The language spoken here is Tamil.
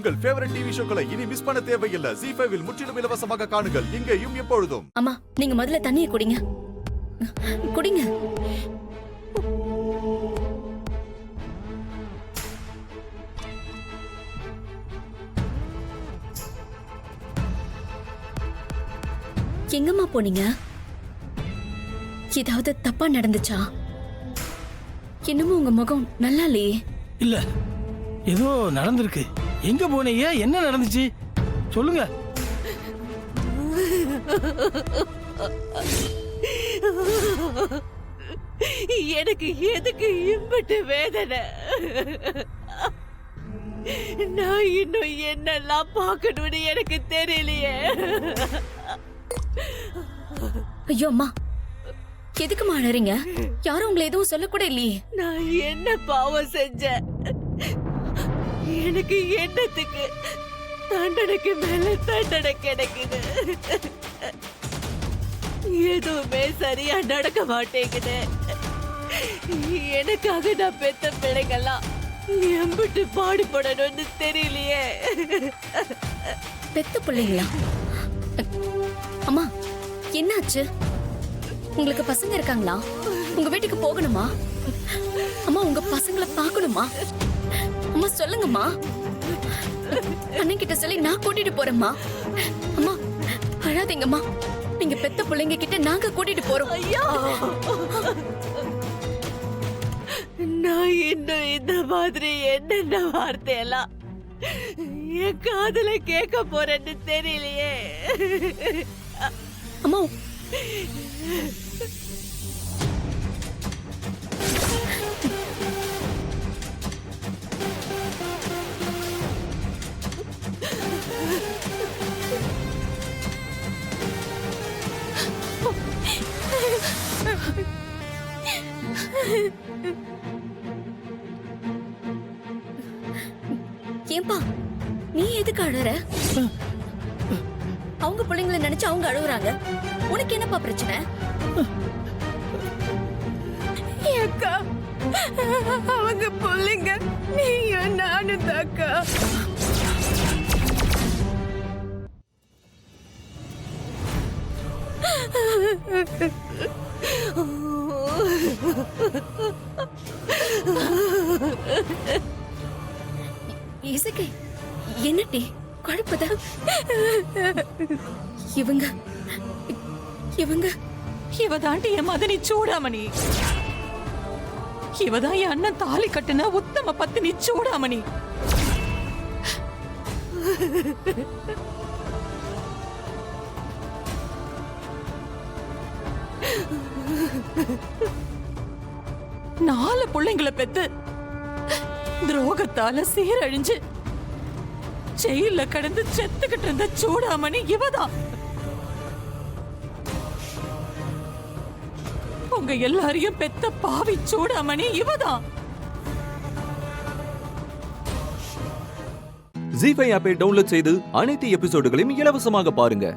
உங்கள் ஃபேவரட் டிவி ஷோக்களை இனி மிஸ் பண்ண தேவையில்லை. ZEE5 இல் முற்றிலும் இலவசமாக காணுங்கள். இங்கேயும் எப்பொழுதும். அம்மா, நீங்க முதல்ல தண்ணியை குடிங்க. குடிங்க. எங்கம்மா போனீங்க? ஏதாவது தப்பா நடந்துச்சா? இன்னமும் உங்க முகம் நல்லா இல்லையே. இல்ல, ஏதோ நடந்திருக்கு. எங்க போனீங்க? என்ன நடந்துச்சு சொல்லுங்க. எனக்கு எதுக்கு இம்பட்டு வேதனை? நான் இன்னும் என்னெல்லாம் பார்க்கணும்னு எனக்கு தெரியலையே. ஐயோ அம்மா, எதுக்குமா அழறீங்க? யாரும் உங்களை எதுவும் சொல்லக்கூட இல்லையே. நான் என்ன பாவம் செஞ்சேன்? எனக்கு என்னத்துக்கு தண்டனைக்கு மேல தண்டனை கிடைக்குது? எதுவுமே சரியா நடக்க மாட்டேங்குது. எனக்காக நான் பெத்த பிள்ளைங்கெல்லாம் எம்பிட்டு பாடுபடணும்னு தெரியலையே. பெத்த பிள்ளைங்களா? அம்மா, என்னாச்சு? உங்களுக்கு பசங்க இருக்காங்களா? உங்க வீட்டுக்கு போகணுமா? அம்மா, உங்க பசங்களை பார்க்கணுமா? அம்மா சொல்லுங்கம்மா. அண்ணன் கிட்ட சொல்லி நான் கூட்டிட்டு போறேம்மா. அம்மா அழாதீங்கம்மா. நீங்க பெத்த பிள்ளைங்க கிட்ட நாங்க கூட்டிட்டு போறோம். ஐயா, நான் இன்னும் இந்த மாதிரி என்னென்ன வார்த்தையெல்லாம் என் காதுல கேட்க போறேன்னு தெரியலையே. அம்மா, ஏன்பா நீ எதுக்கு அழற? அவங்க பிள்ளைங்களை நினைச்சு அவங்க அழுகுறாங்க. உனக்கு என்னப்பா பிரச்சனை? அக்கா, அவங்க பிள்ளைங்க நீயும் நானும் தாக்கா. இசக்கி, என்னடி குழப்பதா? இவங்க இவங்க இவதாண்டி என் மதனி சூடாமணி. இவதான் என் அண்ணன் தாலி கட்டுன உத்தம பத்தினி சூடாமணி. நாலு பிள்ளைங்களை பெத்து துரோகத்தால சீரழிஞ்சு ஜெயில கடந்து செத்துக்கிட்டு இருந்த சூடாமணி இவதான். உங்க எல்லாரையும் பெத்த பாவி சூடாமணி இவதான். ZEE5 ஆப்பை டவுன்லோட் செய்து அனைத்து எபிசோடுகளையும் இலவசமாக பாருங்க.